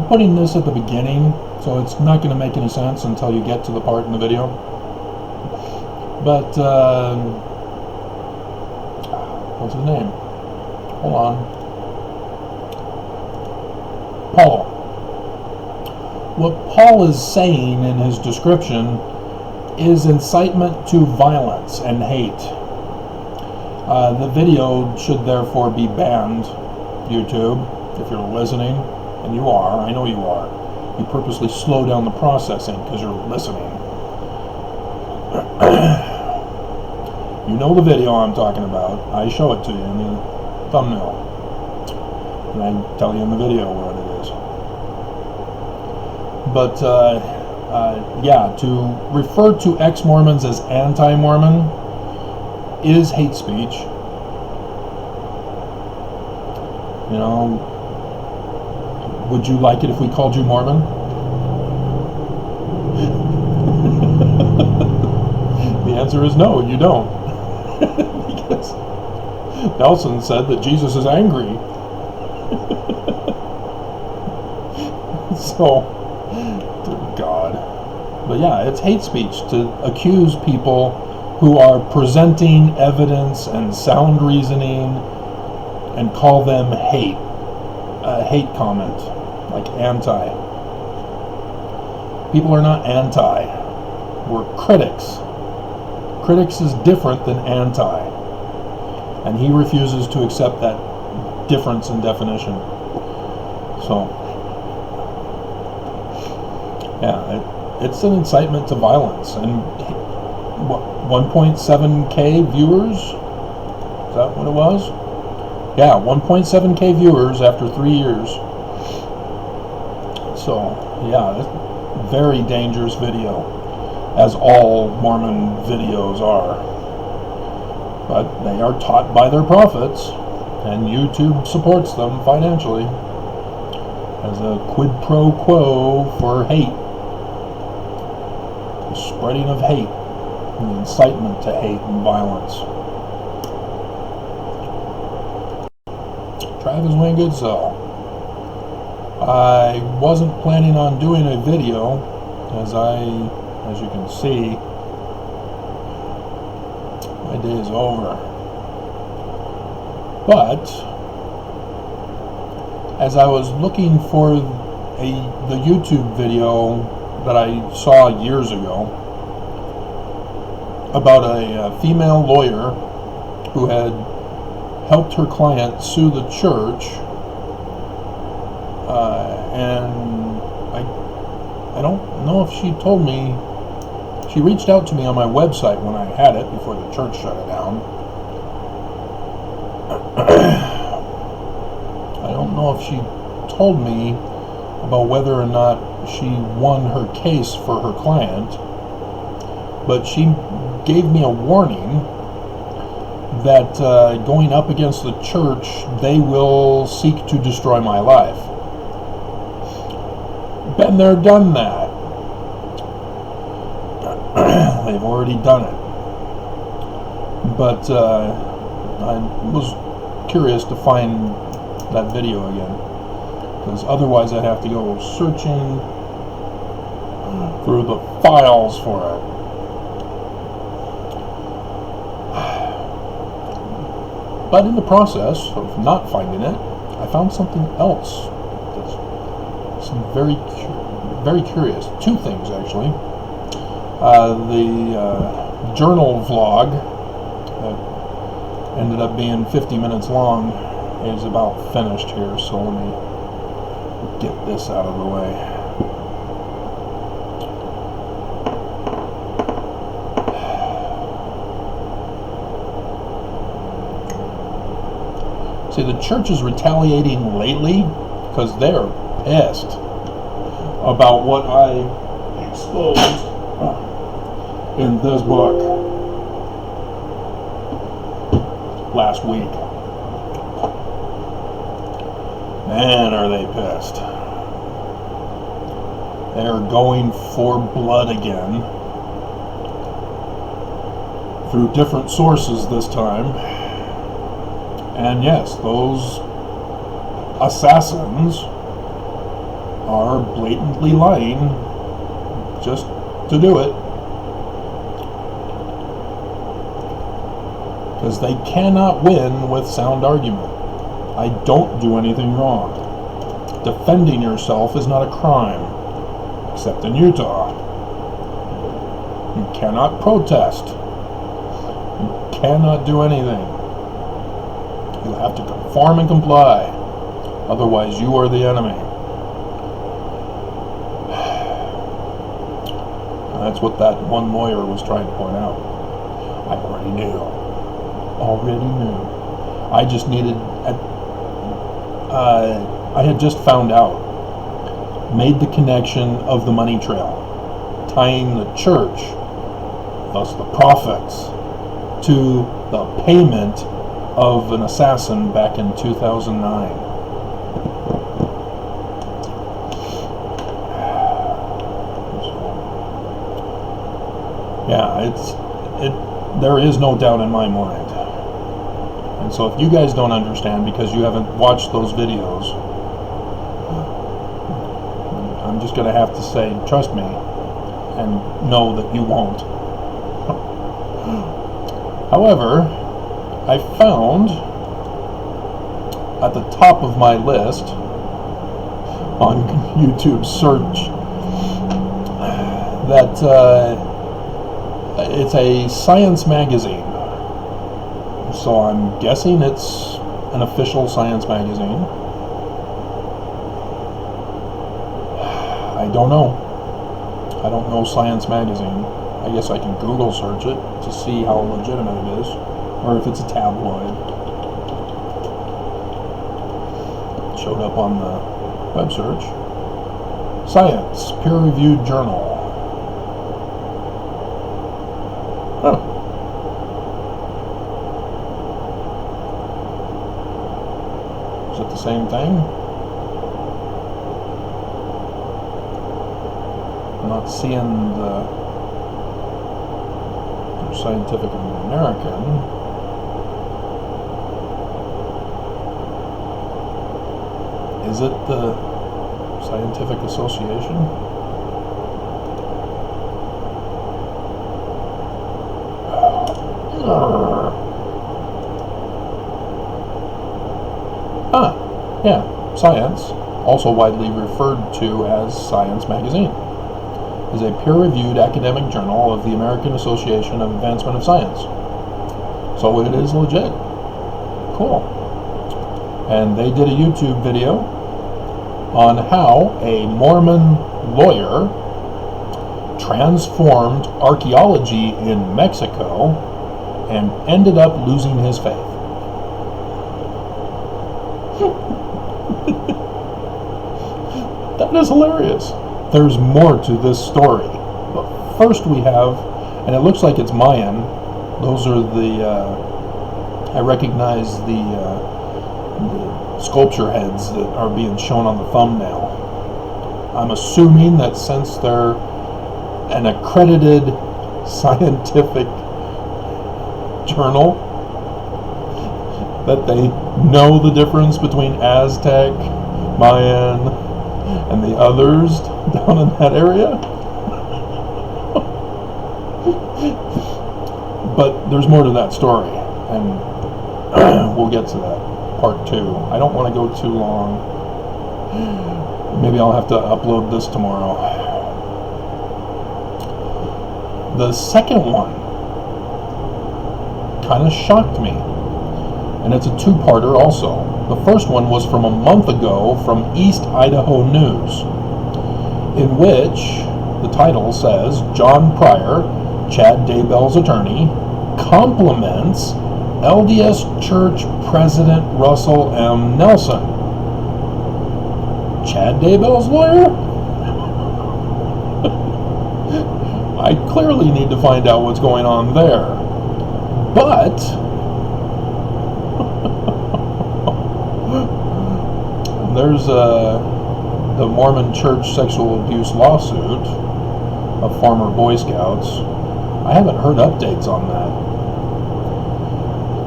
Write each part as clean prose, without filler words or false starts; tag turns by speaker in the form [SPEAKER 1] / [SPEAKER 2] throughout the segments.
[SPEAKER 1] putting this at the beginning, so it's not going to make any sense until you get to the part in the video. But, what's his name? Hold on. Paul. What Paul is saying in his description is incitement to violence and hate. The video should therefore be banned, YouTube, if you're listening, and you are, I know you are. You purposely slow down the processing because you're listening. You know the video I'm talking about. I show it to you in the thumbnail. And I tell you in the video what it is. But, yeah, to refer to ex-Mormons as anti-Mormon is hate speech. You know, would you like it if we called you Mormon? The answer is no, you don't. Because Nelson said that Jesus is angry. So, dear God. But yeah, it's hate speech to accuse people who are presenting evidence and sound reasoning and call them hate. A hate comment, like anti. People are not anti. We're critics. Critics is different than anti. And he refuses to accept that difference in definition. So, yeah, it's an incitement to violence. And what, 1.7K viewers? Is that what it was? Yeah, 1.7K viewers after 3 years. So, yeah, very dangerous video, as all Mormon videos are. But they are taught by their prophets, and YouTube supports them financially as a quid pro quo for hate. The spreading of hate, and the incitement to hate and violence. Travis Winggood, so I wasn't planning on doing a video, as you can see, my day is over. But as I was looking for the YouTube video that I saw years ago about a female lawyer who had helped her client sue the church, and I don't know if she told me. She reached out to me on my website when I had it before the church shut it down. I don't know if she told me about whether or not she won her case for her client, but she gave me a warning that going up against the church, they will seek to destroy my life. Been there, done that. They've already done it. But I was curious to find that video again, because otherwise I'd have to go searching through the files for it. But in the process of not finding it, I found something else that's very curious. Two things, actually. The journal vlog that ended up being 50 minutes long is about finished here, so let me get this out of the way. See, the church is retaliating lately because they're pissed about what I exposed in this book last week. Man, are they pissed. They're going for blood again through different sources this time. And yes, those assassins are blatantly lying just to do it. Because they cannot win with sound argument. I don't do anything wrong. Defending yourself is not a crime, except in Utah. You cannot protest. You cannot do anything. You have to conform and comply. Otherwise, you are the enemy. And that's what that one lawyer was trying to point out. I already knew. I just needed... I had just found out. Made the connection of the money trail. Tying the church, thus the prophets, to the payment of an assassin back in 2009. Yeah, there is no doubt in my mind. And so if you guys don't understand because you haven't watched those videos, I'm just going to have to say, trust me, and know that you won't. However, I found at the top of my list on YouTube search that it's a science magazine. So I'm guessing it's an official science magazine. I don't know. I don't know Science Magazine. I guess I can Google search it to see how legitimate it is, or if it's a tabloid. It showed up on the web search. Science, peer-reviewed journal. Huh. Is it the same thing? I'm not seeing the Scientific American. Is it the Scientific Association? Yeah, Science, also widely referred to as Science Magazine, is a peer-reviewed academic journal of the American Association of Advancement of Science. So it is legit. Cool. And they did a YouTube video on how a Mormon lawyer transformed archaeology in Mexico and ended up losing his faith. That is hilarious. There's more to this story. But first we have, and it looks like it's Mayan. Those are the, I recognize the sculpture heads that are being shown on the thumbnail. I'm assuming that since they're an accredited scientific journal, that they know the difference between Aztec, Mayan, and the others down in that area. But there's more to that story, and we'll get to that, part 2. I don't want to go too long. Maybe I'll have to upload this tomorrow. The second one kind of shocked me, and it's a two-parter also. The first one was from a month ago from East Idaho News, in which the title says, John Pryor, Chad Daybell's attorney, compliments LDS Church President Russell M. Nelson. Chad Daybell's lawyer? I clearly need to find out what's going on there. But there's the Mormon Church sexual abuse lawsuit of former Boy Scouts. I haven't heard updates on that,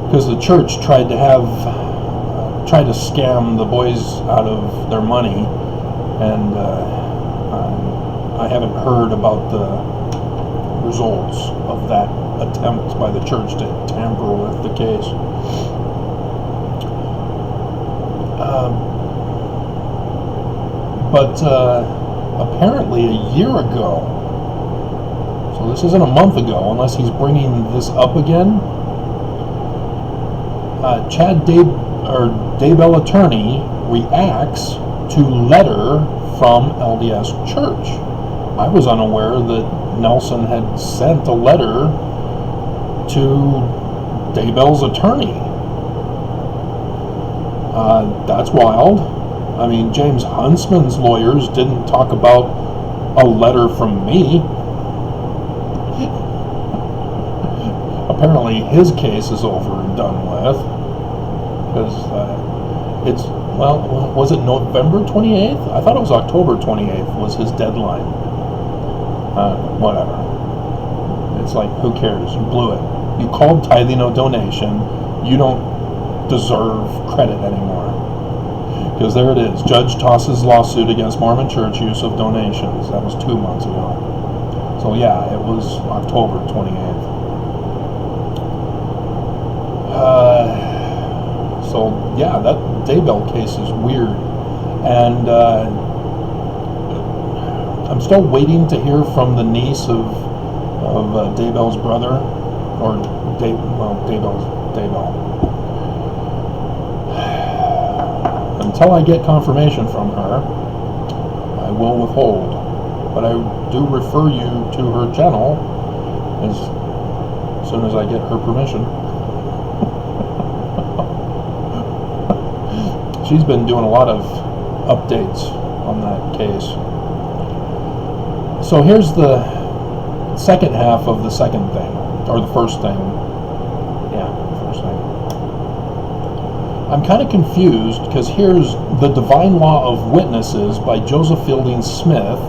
[SPEAKER 1] because the church tried to scam the boys out of their money and I haven't heard about the results of that attempt by the church to tamper with the case. But apparently a year ago, so this isn't a month ago, unless he's bringing this up again, Chad Daybell attorney reacts to letter from LDS Church. I was unaware that Nelson had sent a letter to Daybell's attorney. That's wild. I mean, James Huntsman's lawyers didn't talk about a letter from me. Apparently his case is over and done with, because it's, well, was it November 28th? I thought it was October 28th was his deadline. Whatever. It's like, who cares? You blew it. You called tithing a donation. You don't deserve credit anymore. Because there it is. Judge tosses lawsuit against Mormon Church use of donations. That was 2 months ago. So yeah, it was October 28th. So yeah, that Daybell case is weird. And I'm still waiting to hear from the niece of Daybell's brother, or Daybell. Until I get confirmation from her, I will withhold. But I do refer you to her channel as soon as I get her permission. She's been doing a lot of updates on that case. So here's the second half of the second thing, or the first thing. Yeah, the first thing. I'm kind of confused, because here's The Divine Law of Witnesses by Joseph Fielding Smith,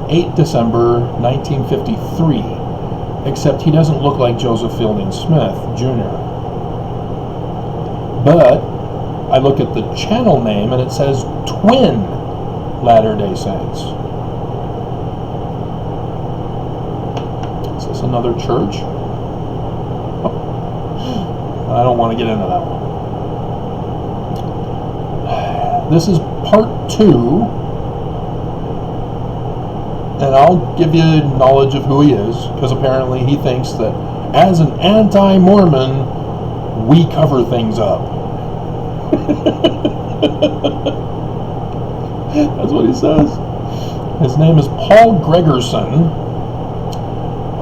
[SPEAKER 1] 8 December 1953. Except he doesn't look like Joseph Fielding Smith, Jr. But I look at the channel name and it says Twin Latter-day Saints. Is this another church? I don't want to get into that one. This is part 2, and I'll give you knowledge of who he is, because apparently he thinks that as an anti-Mormon, we cover things up. That's what he says. His name is Paul Gregerson,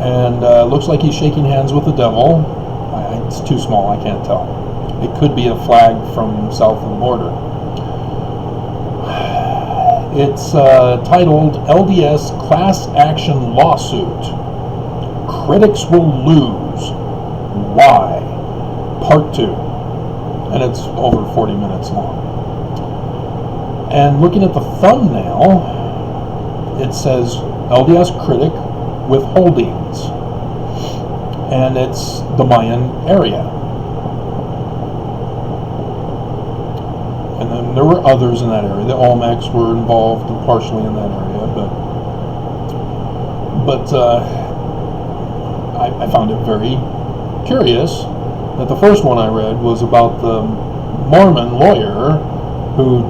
[SPEAKER 1] and looks like he's shaking hands with the devil. It's too small, I can't tell. It could be a flag from south of the border. It's titled LDS Class Action Lawsuit. Critics Will Lose. Why? Part 2. And it's over 40 minutes long. And looking at the thumbnail, it says LDS Critic Withholdings. And it's the Mayan area. And then there were others in that area. The Olmecs were involved partially in that area, but I found it very curious that the first one I read was about the Mormon lawyer who,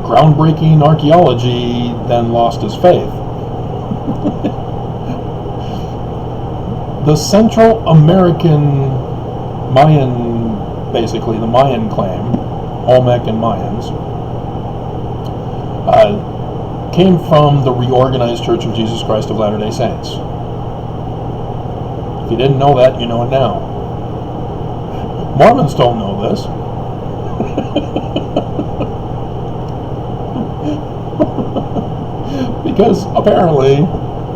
[SPEAKER 1] groundbreaking archaeology, then lost his faith. The Central American Mayan, basically the Mayan claim, Olmec and Mayans, came from the Reorganized Church of Jesus Christ of Latter-day Saints. If you didn't know that, you know it now. Mormons don't know this. Because apparently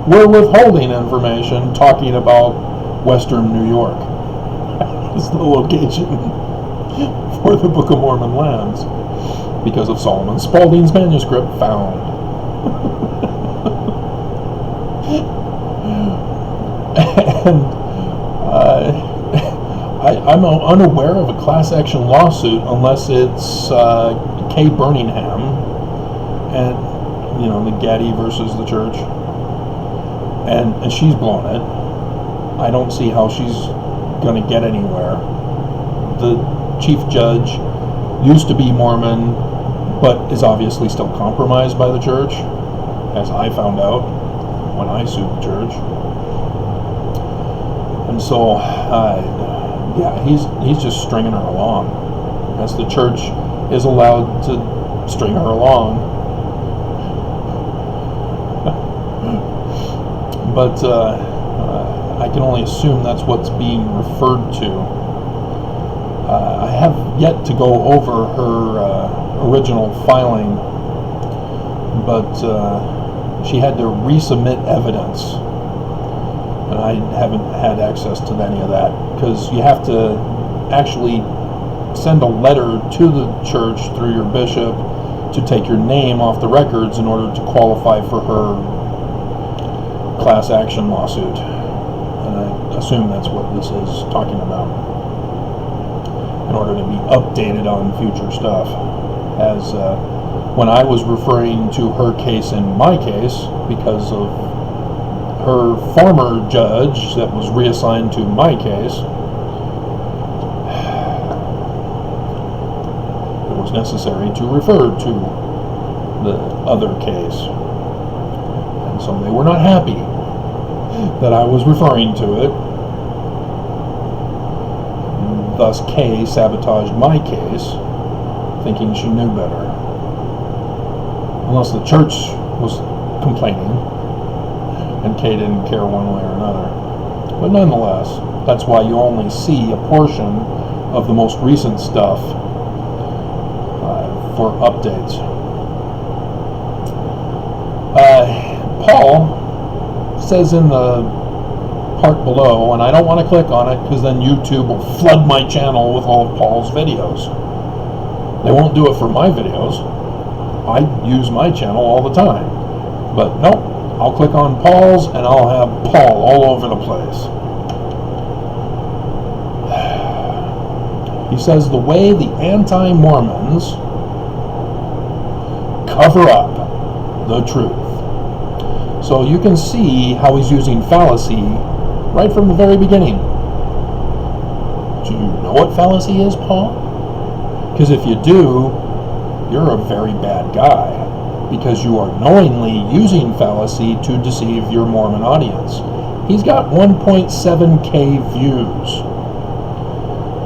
[SPEAKER 1] we're withholding information talking about Western New York as the location for the Book of Mormon lands because of Solomon Spaulding's manuscript found. And I'm unaware of a class action lawsuit unless it's Kay Birmingham and the Getty versus the church, and she's blown it. I don't see how she's going to get anywhere. The chief judge used to be Mormon, but is obviously still compromised by the church, as I found out when I sued the church. And so, he's just stringing her along, as the church is allowed to string her along. But I can only assume that's what's being referred to. I have yet to go over her original filing, but she had to resubmit evidence, and I haven't had access to any of that, because you have to actually send a letter to the church through your bishop to take your name off the records in order to qualify for her class action lawsuit. And I assume that's what this is talking about, in order to be updated on future stuff. As when I was referring to her case in my case, because of her former judge that was reassigned to my case, it was necessary to refer to the other case. And so they were not happy that I was referring to it. Thus, Kay sabotaged my case, thinking she knew better. Unless the church was complaining, and Kay didn't care one way or another. But nonetheless, that's why you only see a portion of the most recent stuff for updates. Paul says in the part below, and I don't want to click on it because then YouTube will flood my channel with all of Paul's videos. They won't do it for my videos. I use my channel all the time. But nope, I'll click on Paul's and I'll have Paul all over the place. He says the way the anti-Mormons cover up the truth. So you can see how he's using fallacy right from the very beginning. Do you know what fallacy is, Paul? Because if you do, you're a very bad guy, because you are knowingly using fallacy to deceive your Mormon audience. He's got 1.7K views.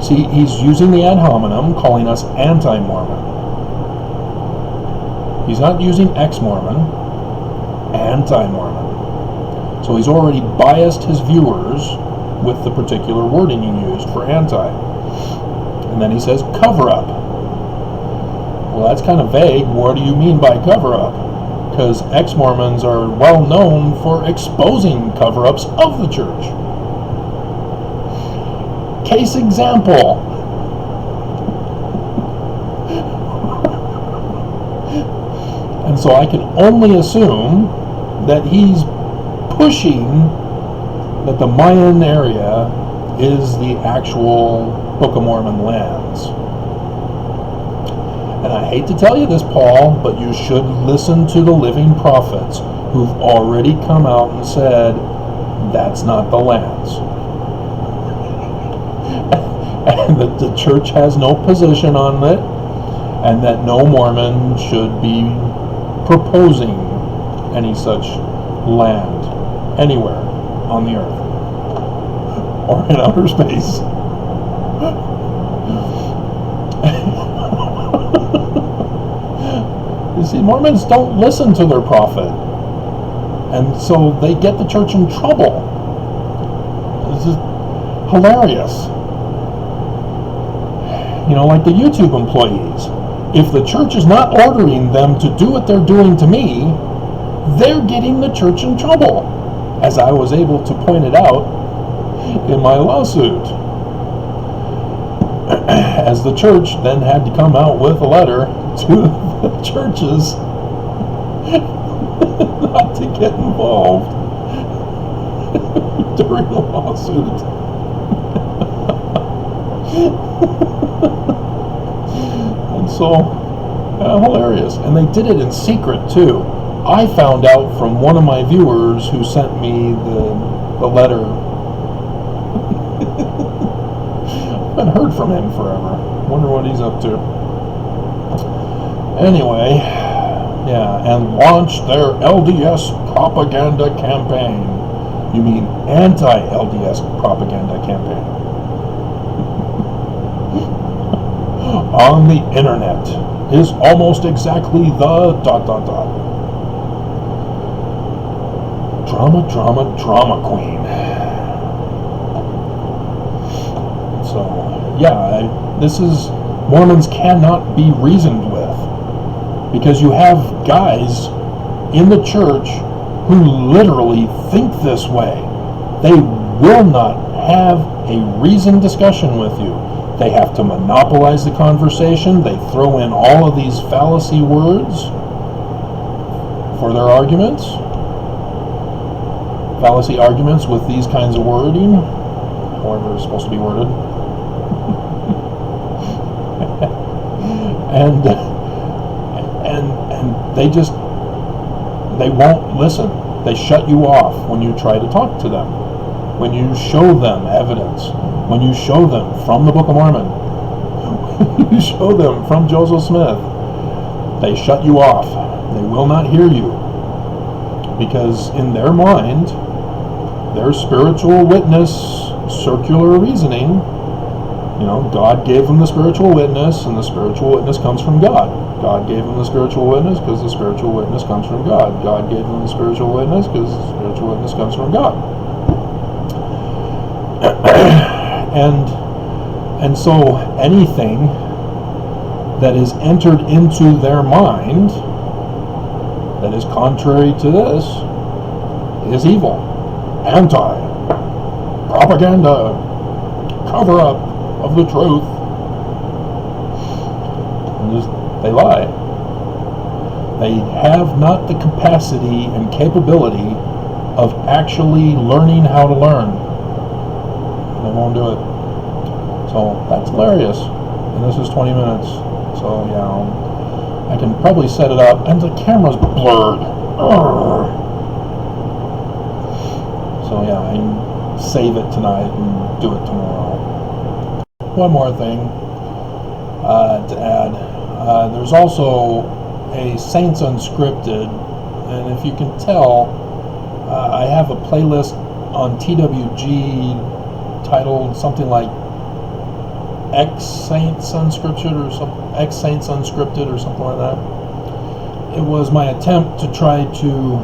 [SPEAKER 1] See, he's using the ad hominem, calling us anti-Mormon. He's not using ex-Mormon, anti-Mormon. So he's already biased his viewers with the particular wording he used for anti. And then he says cover-up. Well, that's kind of vague. What do you mean by cover-up? Because ex-Mormons are well known for exposing cover-ups of the church. Case example. And so I can only assume that he's pushing that the Mayan area is the actual Book of Mormon lands. And I hate to tell you this, Paul, but you should listen to the living prophets who've already come out and said that's not the lands. And that the church has no position on it, and that no Mormon should be proposing any such land anywhere on the earth or in outer space. You see, Mormons don't listen to their prophet, and so they get the church in trouble. It's just hilarious. You know, like the YouTube employees. If the church is not ordering them to do what they're doing to me, they're getting the church in trouble, as I was able to point it out in my lawsuit. As the church then had to come out with a letter to the churches not to get involved during the lawsuit. And so Hilarious. And they did it in secret, too. I found out from one of my viewers who sent me the letter. I haven't heard from him forever. Wonder what he's up to. Anyway, yeah, and launched their LDS propaganda campaign. You mean anti-LDS propaganda campaign. On the internet is almost exactly the ... Drama queen. So, yeah, this is, Mormons cannot be reasoned with, because you have guys in the church who literally think this way. They will not have a reasoned discussion with you. They have to monopolize the conversation. They throw in all of these fallacy words for their arguments. Fallacy arguments with these kinds of wording, however it's supposed to be worded. and they won't listen. They shut you off when you try to talk to them. When you show them evidence, when you show them from the Book of Mormon, when you show them from Joseph Smith, they shut you off. They will not hear you, because in their mind, their spiritual witness, circular reasoning, God gave them the spiritual witness, and the spiritual witness comes from God. God gave them the spiritual witness because the spiritual witness comes from God. God gave them the spiritual witness because the spiritual witness comes from God. And so anything that is entered into their mind that is contrary to this is evil. Anti-propaganda, cover-up of the truth. And they lie. They have not the capacity and capability of actually learning how to learn. They won't do it. So that's hilarious. And this is 20 minutes. So yeah, I can probably set it up. And the camera's blurred. Urgh. So yeah, I can save it tonight and do it tomorrow. One more thing to add. There's also a Saints Unscripted, and if you can tell, I have a playlist on TWG titled something like X-Saints Unscripted or something like that. It was my attempt to try to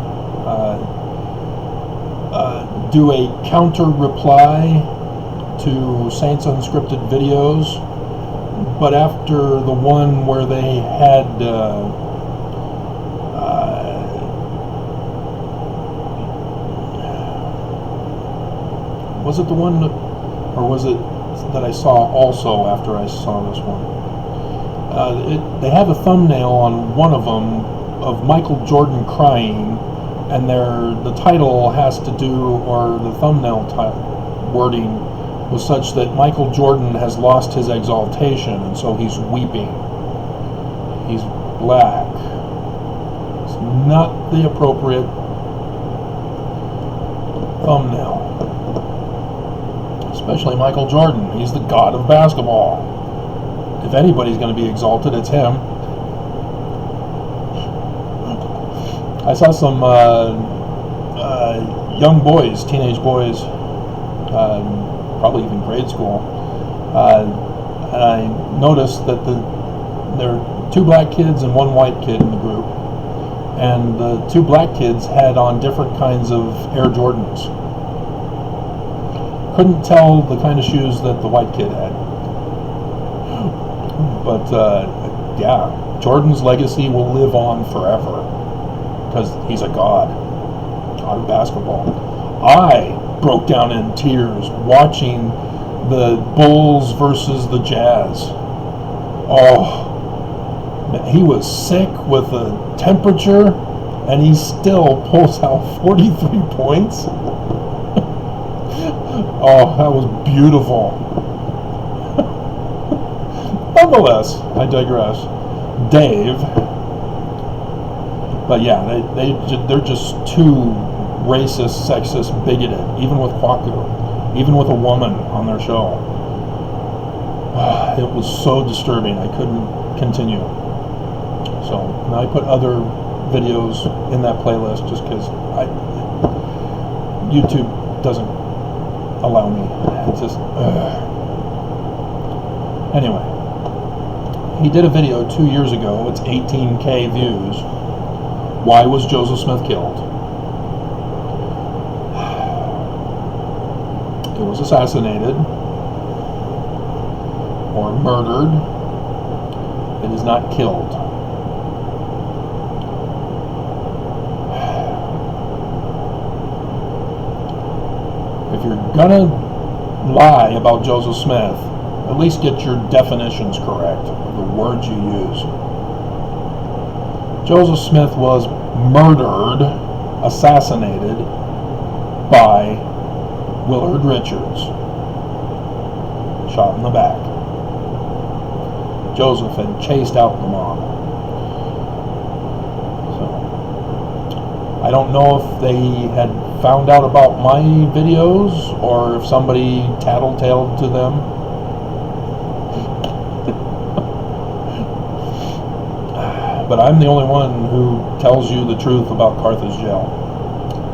[SPEAKER 1] do a counter reply to Saints Unscripted videos, but after the one where they had was it the one, or was it that I saw also after I saw this one? They have a thumbnail on one of them of Michael Jordan crying, and the title has to do, or the thumbnail wording was such that Michael Jordan has lost his exaltation, and so he's weeping. He's black. It's not the appropriate thumbnail. Especially Michael Jordan. He's the god of basketball. If anybody's going to be exalted, it's him. I saw some young boys, teenage boys, probably even grade school, and I noticed that there are two black kids and one white kid in the group, and the two black kids had on different kinds of Air Jordans. Couldn't tell the kind of shoes that the white kid had. But yeah, Jordan's legacy will live on forever because he's a god of basketball. I broke down in tears watching the Bulls versus the Jazz. Oh, he was sick with the temperature, and he still pulls out 43 points. Oh, that was beautiful. Nonetheless, I digress. Dave. But yeah, they're just too racist, sexist, bigoted, even with Kwaku, even with a woman on their show. It was so disturbing, I couldn't continue. So now I put other videos in that playlist just because YouTube doesn't allow me. It's just anyway. He did a video 2 years ago. It's 18K views. Why was Joseph Smith killed? He was assassinated or murdered. It is not killed. If you're gonna lie about Joseph Smith, at least get your definitions correct, the words you use. Joseph Smith was murdered, assassinated by Willard Richards. Shot in the back. Joseph had chased out the mob. So, I don't know if they had found out about my videos or if somebody tattletaled to them. But I'm the only one who tells you the truth about Carthage Jail,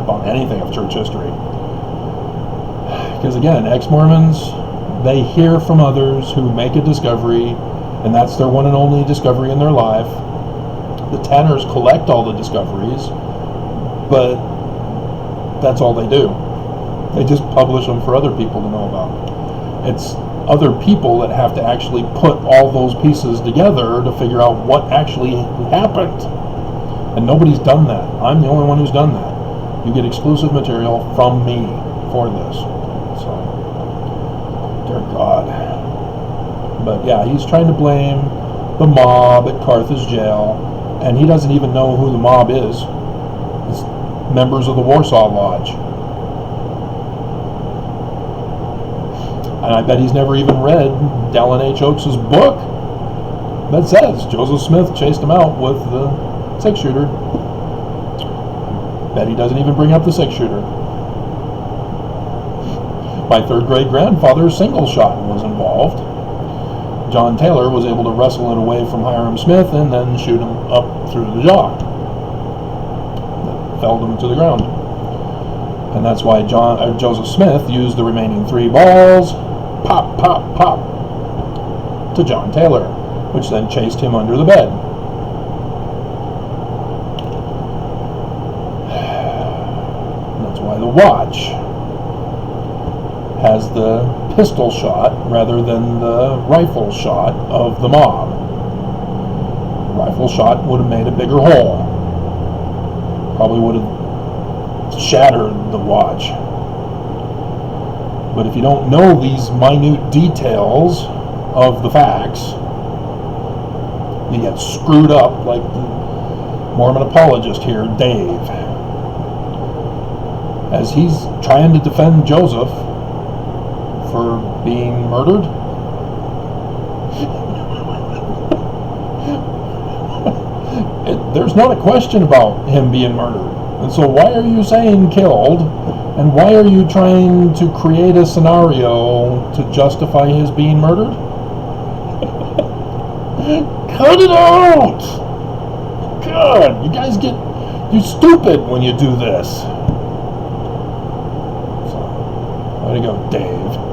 [SPEAKER 1] about anything of church history. Because again, ex-Mormons, they hear from others who make a discovery, and that's their one and only discovery in their life. The Tanners collect all the discoveries, but that's all they do. They just publish them for other people to know about. It's other people that have to actually put all those pieces together to figure out what actually happened. And nobody's done that. I'm the only one who's done that. You get exclusive material from me for this. So, dear God. But yeah, he's trying to blame the mob at Carthage Jail, and he doesn't even know who the mob is. It's members of the Warsaw Lodge. And I bet he's never even read Dallin H. Oaks' book that says Joseph Smith chased him out with the 6-shooter. Bet he doesn't even bring up the 6-shooter. My 3rd grade grandfather's single shot was involved. John Taylor was able to wrestle it away from Hiram Smith and then shoot him up through the jaw. That felled him to the ground. And that's why Joseph Smith used the remaining 3 balls, pop, pop, pop, to John Taylor, which then chased him under the bed. And that's why the watch has the pistol shot rather than the rifle shot of the mob. The rifle shot would have made a bigger hole. Probably would have shattered the watch. But if you don't know these minute details of the facts, you get screwed up like the Mormon apologist here, Dave. As he's trying to defend Joseph for being murdered. There's not a question about him being murdered. And so why are you saying killed? And why are you trying to create a scenario to justify his being murdered? Cut it out! God, you guys you're stupid when you do this. So, way to go, Dave.